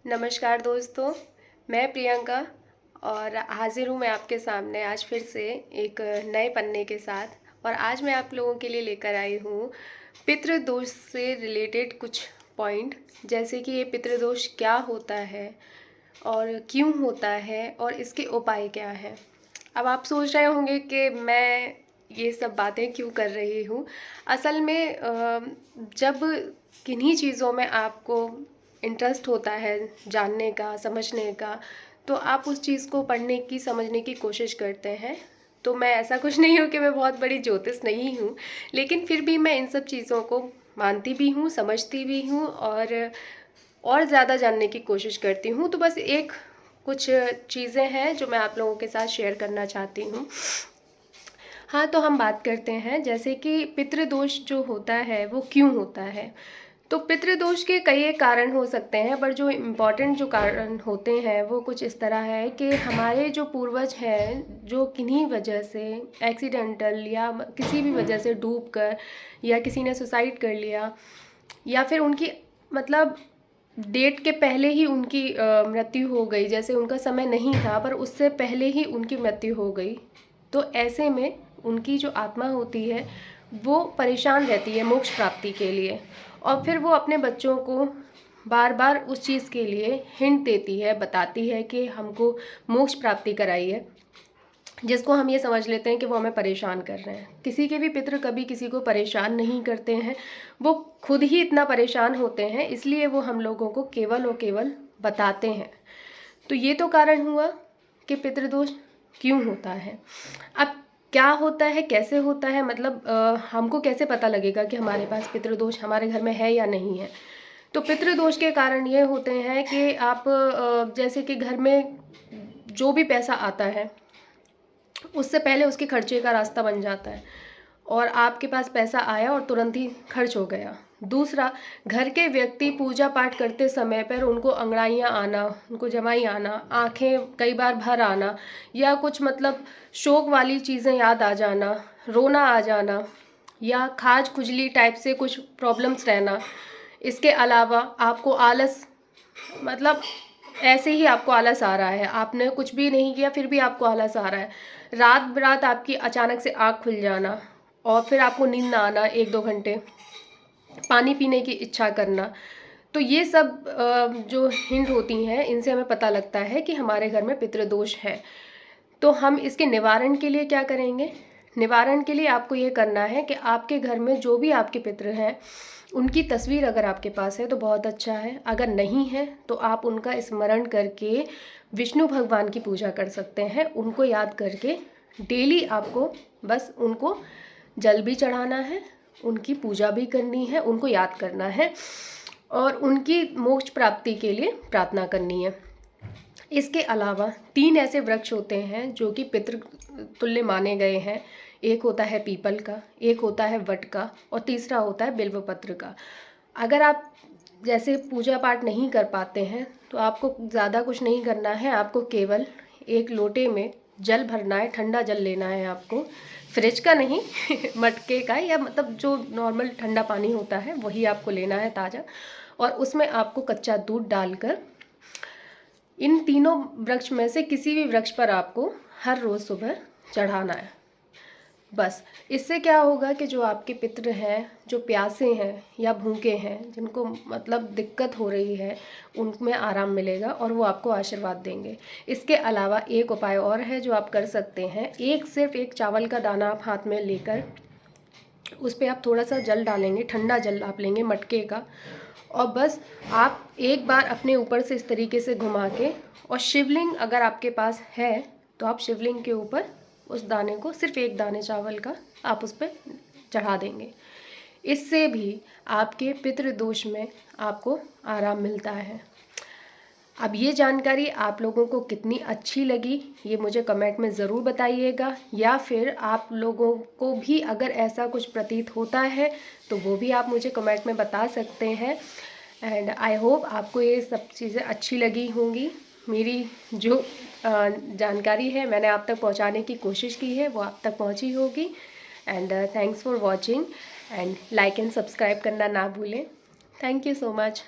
नमस्कार दोस्तों, मैं प्रियंका और हाजिर हूँ मैं आपके सामने आज फिर से एक नए पन्ने के साथ। और आज मैं आप लोगों के लिए लेकर आई हूँ पितृदोष से रिलेटेड कुछ पॉइंट, जैसे कि ये पितृदोष क्या होता है और क्यों होता है और इसके उपाय क्या हैं। अब आप सोच रहे होंगे कि मैं ये सब बातें क्यों कर रही हूँ। असल में जब किन्हीं चीज़ों में आपको इंटरेस्ट होता है जानने का, समझने का, तो आप उस चीज़ को पढ़ने की, समझने की कोशिश करते हैं। तो मैं ऐसा कुछ नहीं हूँ कि मैं बहुत बड़ी ज्योतिष नहीं हूँ, लेकिन फिर भी मैं इन सब चीज़ों को मानती भी हूँ, समझती भी हूँ और ज़्यादा जानने की कोशिश करती हूँ। तो बस एक कुछ चीज़ें हैं जो मैं आप लोगों के साथ शेयर करना चाहती हूँ। हाँ, तो हम बात करते हैं जैसे कि पितृदोष जो होता है वो क्यों होता है। तो पितृदोष के कई एक कारण हो सकते हैं, पर जो इम्पॉर्टेंट जो कारण होते हैं वो कुछ इस तरह है कि हमारे जो पूर्वज हैं जो किन्हीं वजह से एक्सीडेंटल या किसी भी वजह से डूब कर, या किसी ने सुसाइड कर लिया, या फिर उनकी मतलब डेट के पहले ही उनकी मृत्यु हो गई, जैसे उनका समय नहीं था पर उससे पहले ही उनकी मृत्यु हो गई। तो ऐसे में उनकी जो आत्मा होती है वो परेशान रहती है मोक्ष प्राप्ति के लिए, और फिर वो अपने बच्चों को बार बार उस चीज़ के लिए हिंट देती है, बताती है कि हमको मोक्ष प्राप्ति कराइए, जिसको हम ये समझ लेते हैं कि वो हमें परेशान कर रहे हैं। किसी के भी पितृ कभी किसी को परेशान नहीं करते हैं, वो खुद ही इतना परेशान होते हैं, इसलिए वो हम लोगों को केवल और केवल बताते हैं। तो ये तो कारण हुआ कि पितृदोष क्यों होता है। अब क्या होता है, कैसे होता है, मतलब हमको कैसे पता लगेगा कि हमारे पास पितृदोष हमारे घर में है या नहीं है। तो पितृदोष के कारण ये होते हैं कि आप जैसे कि घर में जो भी पैसा आता है उससे पहले उसके खर्चे का रास्ता बन जाता है, और आपके पास पैसा आया और तुरंत ही खर्च हो गया। दूसरा, घर के व्यक्ति पूजा पाठ करते समय पर उनको अंगड़ाइयाँ आना, उनको जमाई आना, आंखें कई बार भर आना, या कुछ मतलब शोक वाली चीज़ें याद आ जाना, रोना आ जाना, या खाज खुजली टाइप से कुछ प्रॉब्लम्स रहना। इसके अलावा आपको आलस, मतलब ऐसे ही आपको आलस आ रहा है, आपने कुछ भी नहीं किया फिर भी आपको आलस आ रहा है। रात बरात आपकी अचानक से आँख खुल जाना और फिर आपको नींद ना आना, 1-2 घंटे पानी पीने की इच्छा करना। तो ये सब जो हिंट होती हैं, इनसे हमें पता लगता है कि हमारे घर में पितृदोष है। तो हम इसके निवारण के लिए क्या करेंगे। निवारण के लिए आपको ये करना है कि आपके घर में जो भी आपके पितृ हैं उनकी तस्वीर अगर आपके पास है तो बहुत अच्छा है, अगर नहीं है तो आप उनका स्मरण करके विष्णु भगवान की पूजा कर सकते हैं। उनको याद करके डेली आपको बस उनको जल भी चढ़ाना है, उनकी पूजा भी करनी है, उनको याद करना है और उनकी मोक्ष प्राप्ति के लिए प्रार्थना करनी है। इसके अलावा 3 ऐसे वृक्ष होते हैं जो कि पितृ तुल्य माने गए हैं। एक होता है पीपल का, एक होता है वट का, और तीसरा होता है बिल्वपत्र का। अगर आप जैसे पूजा पाठ नहीं कर पाते हैं तो आपको ज़्यादा कुछ नहीं करना है, आपको केवल एक लोटे में जल भरना है, ठंडा जल लेना है आपको, फ्रिज का नहीं मटके का, या मतलब जो नॉर्मल ठंडा पानी होता है वही आपको लेना है ताज़ा, और उसमें आपको कच्चा दूध डालकर इन तीनों वृक्ष में से किसी भी वृक्ष पर आपको हर रोज़ सुबह चढ़ाना है। बस इससे क्या होगा कि जो आपके पितृ हैं, जो प्यासे हैं या भूखे हैं, जिनको मतलब दिक्कत हो रही है, उनमें आराम मिलेगा और वो आपको आशीर्वाद देंगे। इसके अलावा एक उपाय और है जो आप कर सकते हैं। सिर्फ एक चावल का दाना आप हाथ में लेकर उस पर आप थोड़ा सा जल डालेंगे, ठंडा जल आप लेंगे मटके का, और बस आप एक बार अपने ऊपर से इस तरीके से घुमा के, और शिवलिंग अगर आपके पास है तो आप शिवलिंग के ऊपर उस दाने को, सिर्फ एक दाने चावल का आप उस पर चढ़ा देंगे। इससे भी आपके पितृदोष में आपको आराम मिलता है। अब ये जानकारी आप लोगों को कितनी अच्छी लगी ये मुझे कमेंट में ज़रूर बताइएगा, या फिर आप लोगों को भी अगर ऐसा कुछ प्रतीत होता है तो वो भी आप मुझे कमेंट में बता सकते हैं। एंड आई होप आपको ये सब चीज़ें अच्छी लगी होंगी। मेरी जो जानकारी है मैंने आप तक पहुंचाने की कोशिश की है, वो आप तक पहुंची होगी। And thanks for watching, and like and subscribe करना ना भूलें। Thank you so much.